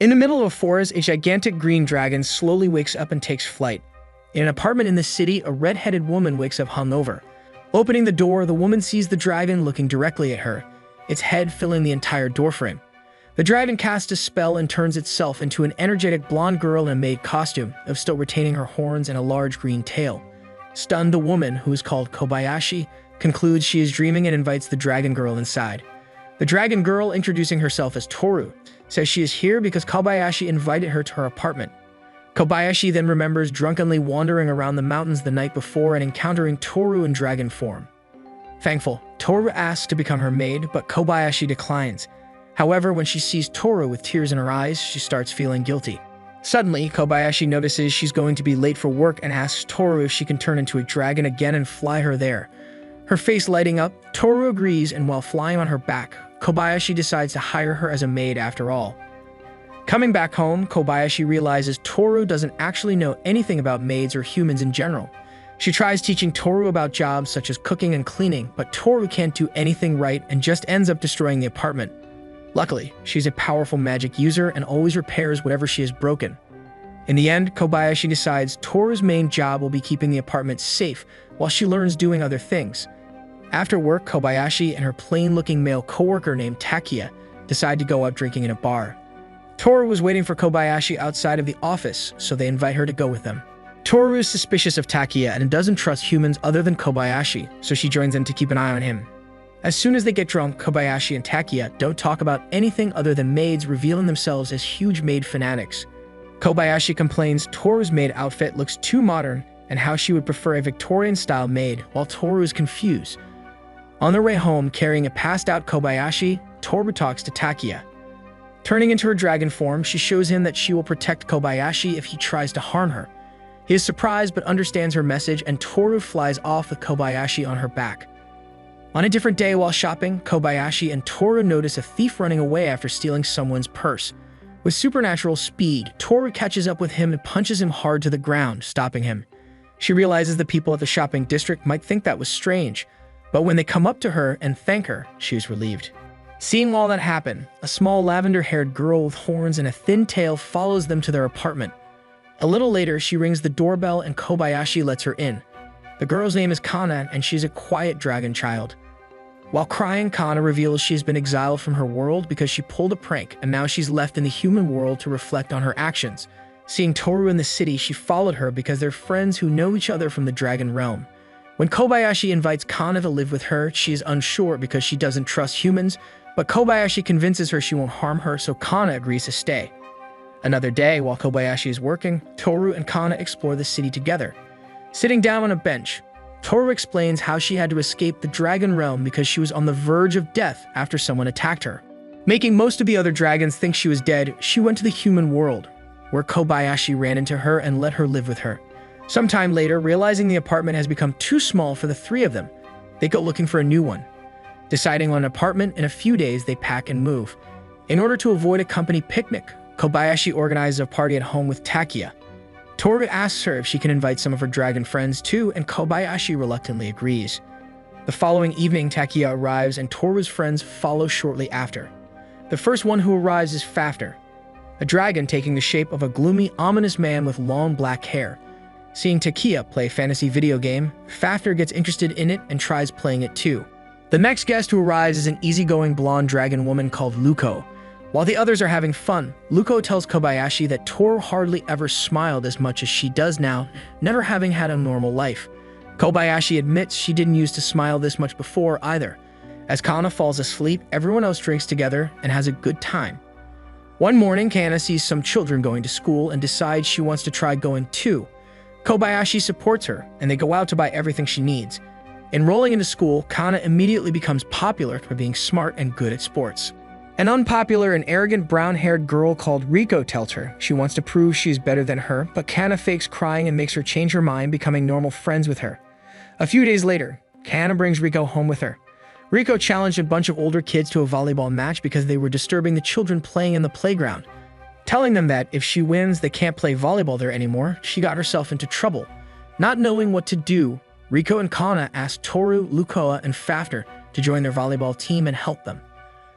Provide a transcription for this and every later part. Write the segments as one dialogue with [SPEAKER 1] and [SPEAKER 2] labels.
[SPEAKER 1] In the middle of a forest, a gigantic green dragon slowly wakes up and takes flight. In an apartment in the city, a red-headed woman wakes up hungover. Opening the door, the woman sees the dragon looking directly at her, its head filling the entire doorframe. The dragon casts a spell and turns itself into an energetic blonde girl in a maid costume, of still retaining her horns and a large green tail. Stunned, the woman, who is called Kobayashi, concludes she is dreaming and invites the dragon girl inside. The dragon girl, introducing herself as Tohru, says she is here because Kobayashi invited her to her apartment. Kobayashi then remembers drunkenly wandering around the mountains the night before and encountering Tohru in dragon form. Thankful, Tohru asks to become her maid, but Kobayashi declines. However, when she sees Tohru with tears in her eyes, she starts feeling guilty. Suddenly, Kobayashi notices she's going to be late for work and asks Tohru if she can turn into a dragon again and fly her there. Her face lighting up, Tohru agrees, and while flying on her back, Kobayashi decides to hire her as a maid after all. Coming back home, Kobayashi realizes Tohru doesn't actually know anything about maids or humans in general. She tries teaching Tohru about jobs such as cooking and cleaning, but Tohru can't do anything right and just ends up destroying the apartment. Luckily, she's a powerful magic user and always repairs whatever she has broken. In the end, Kobayashi decides Tohru's main job will be keeping the apartment safe while she learns doing other things. After work, Kobayashi and her plain-looking male coworker named Takia decide to go out drinking in a bar. Tohru was waiting for Kobayashi outside of the office, so they invite her to go with them. Tohru is suspicious of Takia and doesn't trust humans other than Kobayashi, so she joins them to keep an eye on him. As soon as they get drunk, Kobayashi and Takia don't talk about anything other than maids, revealing themselves as huge maid fanatics. Kobayashi complains Tohru's maid outfit looks too modern and how she would prefer a Victorian-style maid, while Tohru is confused. On their way home, carrying a passed-out Kobayashi, Tohru talks to Takia. Turning into her dragon form, she shows him that she will protect Kobayashi if he tries to harm her. He is surprised but understands her message, and Tohru flies off with Kobayashi on her back. On a different day while shopping, Kobayashi and Tohru notice a thief running away after stealing someone's purse. With supernatural speed, Tohru catches up with him and punches him hard to the ground, stopping him. She realizes the people at the shopping district might think that was strange, but when they come up to her and thank her, she is relieved. Seeing all that happen, a small lavender-haired girl with horns and a thin tail follows them to their apartment. A little later, she rings the doorbell and Kobayashi lets her in. The girl's name is Kana, and she's a quiet dragon child. While crying, Kana reveals she has been exiled from her world because she pulled a prank, and now she's left in the human world to reflect on her actions. Seeing Tohru in the city, she followed her because they're friends who know each other from the dragon realm. When Kobayashi invites Kana to live with her, she is unsure because she doesn't trust humans, but Kobayashi convinces her she won't harm her, so Kana agrees to stay. Another day, while Kobayashi is working, Tohru and Kana explore the city together. Sitting down on a bench, Tohru explains how she had to escape the dragon realm because she was on the verge of death after someone attacked her. Making most of the other dragons think she was dead, she went to the human world, where Kobayashi ran into her and let her live with her. Sometime later, realizing the apartment has become too small for the three of them, they go looking for a new one. Deciding on an apartment, in a few days they pack and move. In order to avoid a company picnic, Kobayashi organizes a party at home with Takia. Tohru asks her if she can invite some of her dragon friends too, and Kobayashi reluctantly agrees. The following evening, Takia arrives and Tohru's friends follow shortly after. The first one who arrives is Fafner, a dragon taking the shape of a gloomy, ominous man with long black hair. Seeing Takia play a fantasy video game, Fafner gets interested in it and tries playing it too. The next guest who arrives is an easygoing blonde dragon woman called Luko. While the others are having fun, Luko tells Kobayashi that Tohru hardly ever smiled as much as she does now, never having had a normal life. Kobayashi admits she didn't used to smile this much before either. As Kana falls asleep, everyone else drinks together and has a good time. One morning, Kana sees some children going to school and decides she wants to try going too. Kobayashi supports her, and they go out to buy everything she needs. Enrolling into school, Kana immediately becomes popular for being smart and good at sports. An unpopular and arrogant brown-haired girl called Riko tells her she wants to prove she's better than her, but Kana fakes crying and makes her change her mind, becoming normal friends with her. A few days later, Kana brings Riko home with her. Riko challenged a bunch of older kids to a volleyball match because they were disturbing the children playing in the playground. Telling them that if she wins, they can't play volleyball there anymore, she got herself into trouble. Not knowing what to do, Riko and Kana asked Tohru, Lukoa, and Fafner to join their volleyball team and help them.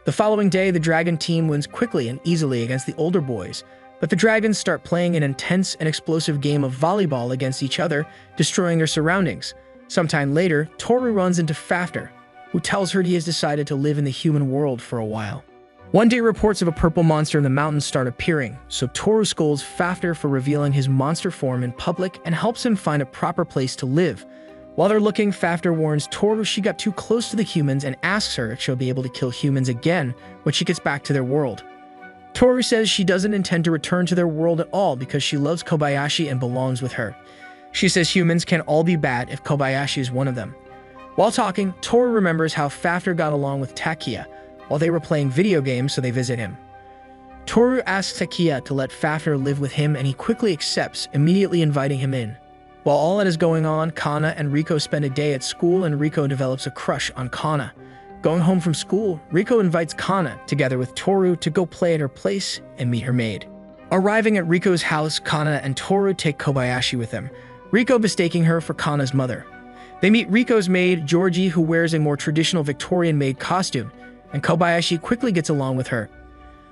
[SPEAKER 1] The following day, the dragon team wins quickly and easily against the older boys, but the dragons start playing an intense and explosive game of volleyball against each other, destroying their surroundings. Sometime later, Tohru runs into Fafnir, who tells her he has decided to live in the human world for a while. One day, reports of a purple monster in the mountains start appearing, so Tohru scolds Fafnir for revealing his monster form in public and helps him find a proper place to live. While they're looking, Fafnir warns Tohru she got too close to the humans and asks her if she'll be able to kill humans again when she gets back to their world. Tohru says she doesn't intend to return to their world at all because she loves Kobayashi and belongs with her. She says humans can all be bad if Kobayashi is one of them. While talking, Tohru remembers how Fafnir got along with Takia while they were playing video games, so they visit him. Tohru asks Takia to let Fafnir live with him and he quickly accepts, immediately inviting him in. While all that is going on, Kana and Riko spend a day at school and Riko develops a crush on Kana. Going home from school, Riko invites Kana, together with Tohru, to go play at her place and meet her maid. Arriving at Riko's house, Kana and Tohru take Kobayashi with them, Riko mistaking her for Kana's mother. They meet Riko's maid, Georgie, who wears a more traditional Victorian maid costume, and Kobayashi quickly gets along with her.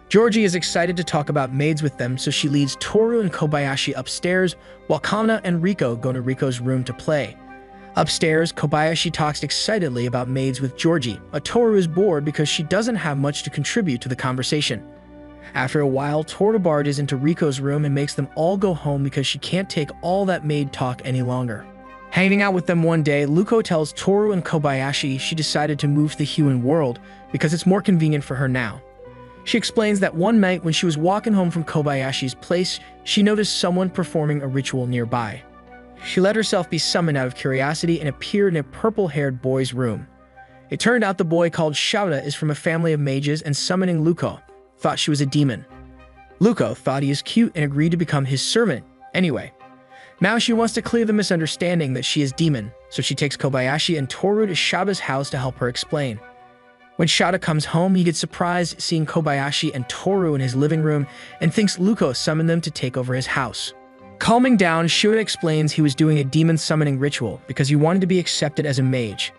[SPEAKER 1] Georgie is excited to talk about maids with them, so she leads Tohru and Kobayashi upstairs, while Kana and Riko go to Riko's room to play. Upstairs, Kobayashi talks excitedly about maids with Georgie, but Tohru is bored because she doesn't have much to contribute to the conversation. After a while, Tohru barges into Riko's room and makes them all go home because she can't take all that maid talk any longer. Hanging out with them one day, Luko tells Tohru and Kobayashi she decided to move to the human world because it's more convenient for her now. She explains that one night when she was walking home from Kobayashi's place, she noticed someone performing a ritual nearby. She let herself be summoned out of curiosity and appeared in a purple-haired boy's room. It turned out the boy called Shouta is from a family of mages and summoning Luko thought she was a demon. Luko thought he is cute and agreed to become his servant anyway. Now she wants to clear the misunderstanding that she is demon, so she takes Kobayashi and Tohru to Shouta's house to help her explain. When Shouta comes home, he gets surprised seeing Kobayashi and Tohru in his living room and thinks Luko summoned them to take over his house. Calming down, Shouta explains he was doing a demon summoning ritual because he wanted to be accepted as a mage.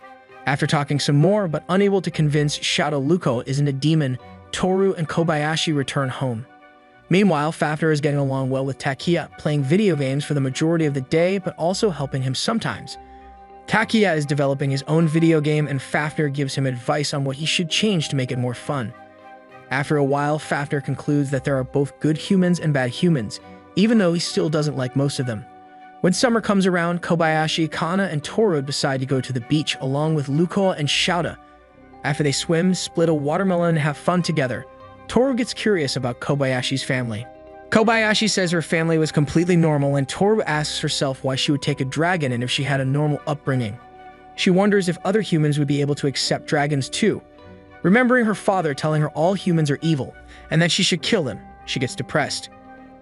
[SPEAKER 1] After talking some more, but unable to convince Shouta Luko isn't a demon, Tohru and Kobayashi return home. Meanwhile, Fafnir is getting along well with Takia, playing video games for the majority of the day, but also helping him sometimes. Takia is developing his own video game, and Fafnir gives him advice on what he should change to make it more fun. After a while, Fafnir concludes that there are both good humans and bad humans, even though he still doesn't like most of them. When summer comes around, Kobayashi, Kana, and Tohru decide to go to the beach along with Luko and Shouta. After they swim, split a watermelon, and have fun together, Tohru gets curious about Kobayashi's family. Kobayashi says her family was completely normal, and Tohru asks herself why she would take a dragon and if she had a normal upbringing. She wonders if other humans would be able to accept dragons too. Remembering her father telling her all humans are evil and that she should kill them, she gets depressed.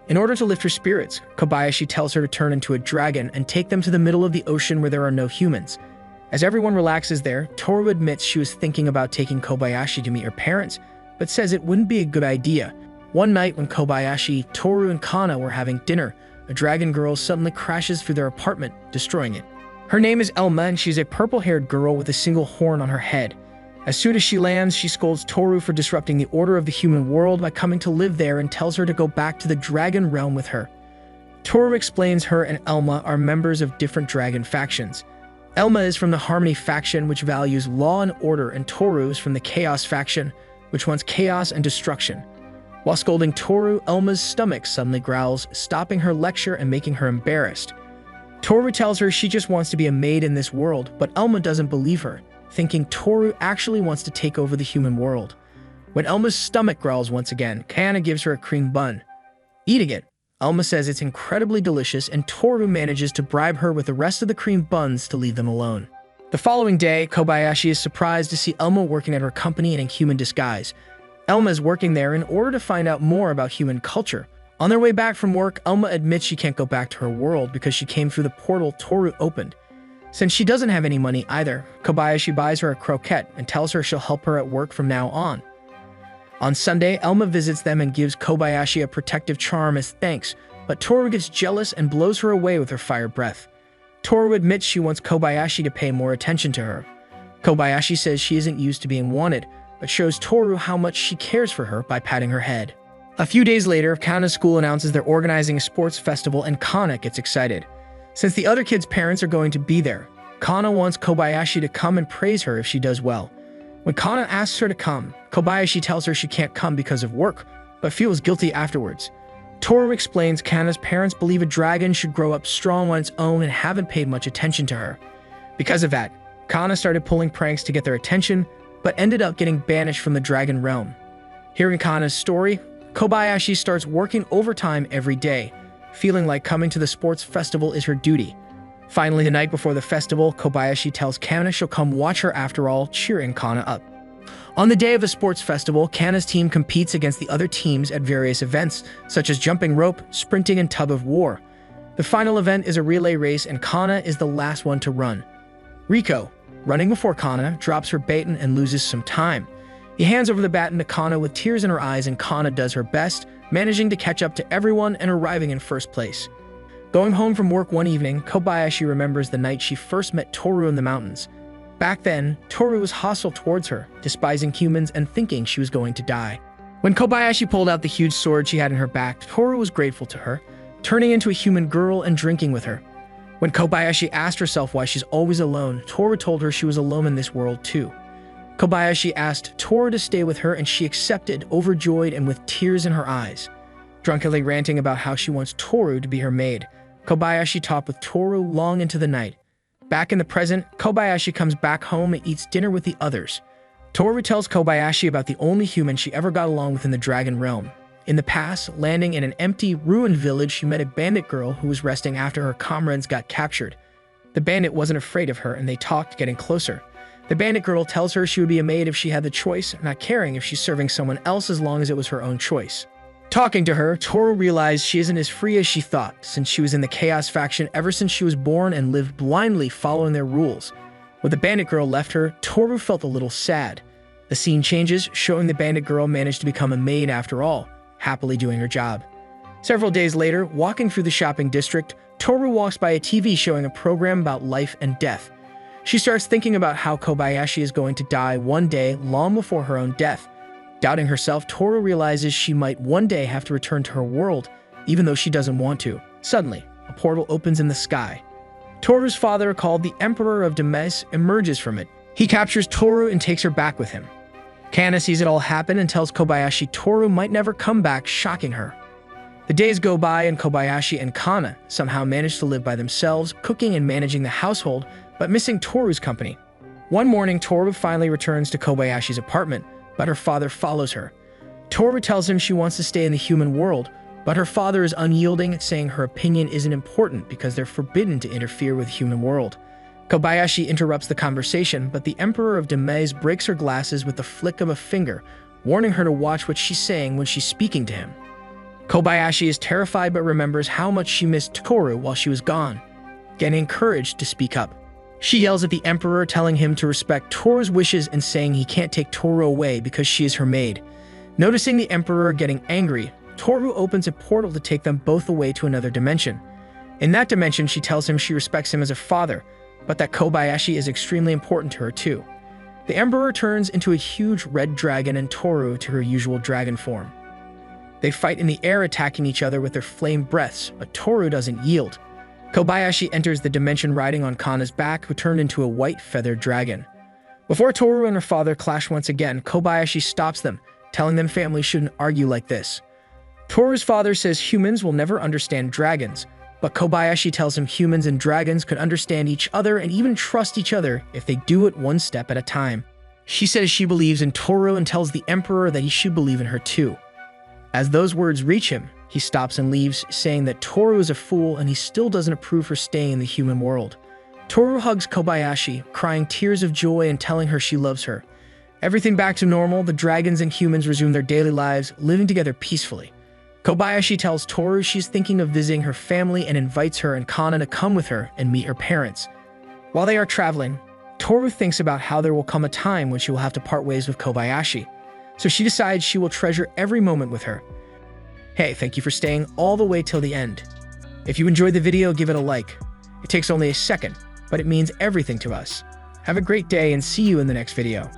[SPEAKER 1] In order to lift her spirits, Kobayashi tells her to turn into a dragon and take them to the middle of the ocean where there are no humans. As everyone relaxes there, Tohru admits she was thinking about taking Kobayashi to meet her parents, but says it wouldn't be a good idea. One night when Kobayashi, Tohru, and Kana were having dinner, a dragon girl suddenly crashes through their apartment, destroying it. Her name is Elma, and she's a purple-haired girl with a single horn on her head. As soon as she lands, she scolds Tohru for disrupting the order of the human world by coming to live there and tells her to go back to the dragon realm with her. Tohru explains her and Elma are members of different dragon factions. Elma is from the Harmony faction, which values law and order, and Tohru is from the Chaos faction, which wants chaos and destruction. While scolding Tohru, Elma's stomach suddenly growls, stopping her lecture and making her embarrassed. Tohru tells her she just wants to be a maid in this world, but Elma doesn't believe her, thinking Tohru actually wants to take over the human world. When Elma's stomach growls once again, Kana gives her a cream bun. Eating it, Elma says it's incredibly delicious, and Tohru manages to bribe her with the rest of the cream buns to leave them alone. The following day, Kobayashi is surprised to see Elma working at her company in a human disguise. Elma is working there in order to find out more about human culture. On their way back from work, Elma admits she can't go back to her world because she came through the portal Tohru opened. Since she doesn't have any money either, Kobayashi buys her a croquette and tells her she'll help her at work from now on. On Sunday, Elma visits them and gives Kobayashi a protective charm as thanks, but Tohru gets jealous and blows her away with her fire breath. Tohru admits she wants Kobayashi to pay more attention to her. Kobayashi says she isn't used to being wanted, but shows Tohru how much she cares for her by patting her head. A few days later, Kana's school announces they're organizing a sports festival and Kana gets excited. Since the other kids' parents are going to be there, Kana wants Kobayashi to come and praise her if she does well. When Kana asks her to come, Kobayashi tells her she can't come because of work, but feels guilty afterwards. Tohru explains Kana's parents believe a dragon should grow up strong on its own and haven't paid much attention to her. Because of that, Kana started pulling pranks to get their attention, but ended up getting banished from the dragon realm. Hearing Kana's story, Kobayashi starts working overtime every day, feeling like coming to the sports festival is her duty. Finally, the night before the festival, Kobayashi tells Kana she'll come watch her after all, cheering Kana up. On the day of the sports festival, Kana's team competes against the other teams at various events, such as jumping rope, sprinting, and tug of war. The final event is a relay race, and Kana is the last one to run. Riko, running before Kana, drops her baton and loses some time. He hands over the baton to Kana with tears in her eyes, and Kana does her best, managing to catch up to everyone and arriving in first place. Going home from work one evening, Kobayashi remembers the night she first met Tohru in the mountains. Back then, Tohru was hostile towards her, despising humans and thinking she was going to die. When Kobayashi pulled out the huge sword she had in her back, Tohru was grateful to her, turning into a human girl and drinking with her. When Kobayashi asked herself why she's always alone, Tohru told her she was alone in this world too. Kobayashi asked Tohru to stay with her, and she accepted, overjoyed and with tears in her eyes. Drunkenly ranting about how she wants Tohru to be her maid, Kobayashi talked with Tohru long into the night. Back in the present, Kobayashi comes back home and eats dinner with the others. Tohru tells Kobayashi about the only human she ever got along with in the dragon realm. In the past, landing in an empty, ruined village, she met a bandit girl who was resting after her comrades got captured. The bandit wasn't afraid of her, and they talked, getting closer. The bandit girl tells her she would be a maid if she had the choice, not caring if she's serving someone else as long as it was her own choice. Talking to her, Tohru realized she isn't as free as she thought, since she was in the Chaos faction ever since she was born and lived blindly following their rules. When the bandit girl left her, Tohru felt a little sad. The scene changes, showing the bandit girl managed to become a maid after all, happily doing her job. Several days later, walking through the shopping district, Tohru walks by a TV showing a program about life and death. She starts thinking about how Kobayashi is going to die one day long before her own death. Doubting herself, Tohru realizes she might one day have to return to her world, even though she doesn't want to. Suddenly, a portal opens in the sky. Tohru's father, called the Emperor of Demes, emerges from it. He captures Tohru and takes her back with him. Kana sees it all happen and tells Kobayashi Tohru might never come back, shocking her. The days go by, and Kobayashi and Kana somehow manage to live by themselves, cooking and managing the household, but missing Tohru's company. One morning, Tohru finally returns to Kobayashi's apartment, but her father follows her. Tohru tells him she wants to stay in the human world, but her father is unyielding, saying her opinion isn't important because they're forbidden to interfere with the human world. Kobayashi interrupts the conversation, but the Emperor of Demes breaks her glasses with the flick of a finger, warning her to watch what she's saying when she's speaking to him. Kobayashi is terrified but remembers how much she missed Tohru while she was gone, getting encouraged to speak up. She yells at the Emperor, telling him to respect Tohru's wishes and saying he can't take Tohru away because she is her maid. Noticing the Emperor getting angry, Tohru opens a portal to take them both away to another dimension. In that dimension, she tells him she respects him as a father, but that Kobayashi is extremely important to her too. The Emperor turns into a huge red dragon and Tohru to her usual dragon form. They fight in the air, attacking each other with their flame breaths, but Tohru doesn't yield. Kobayashi enters the dimension riding on Kana's back, who turned into a white feathered dragon. Before Tohru and her father clash once again, Kobayashi stops them, telling them families shouldn't argue like this. Tohru's father says humans will never understand dragons, but Kobayashi tells him humans and dragons could understand each other and even trust each other if they do it one step at a time. She says she believes in Tohru and tells the Emperor that he should believe in her too. As those words reach him, he stops and leaves, saying that Tohru is a fool and he still doesn't approve her staying in the human world. Tohru hugs Kobayashi, crying tears of joy and telling her she loves her. Everything back to normal, the dragons and humans resume their daily lives, living together peacefully. Kobayashi tells Tohru she's thinking of visiting her family and invites her and Kana to come with her and meet her parents. While they are traveling, Tohru thinks about how there will come a time when she will have to part ways with Kobayashi, so she decides she will treasure every moment with her. Hey, thank you for staying all the way till the end. If you enjoyed the video, give it a like. It takes only a second, but it means everything to us. Have a great day and see you in the next video.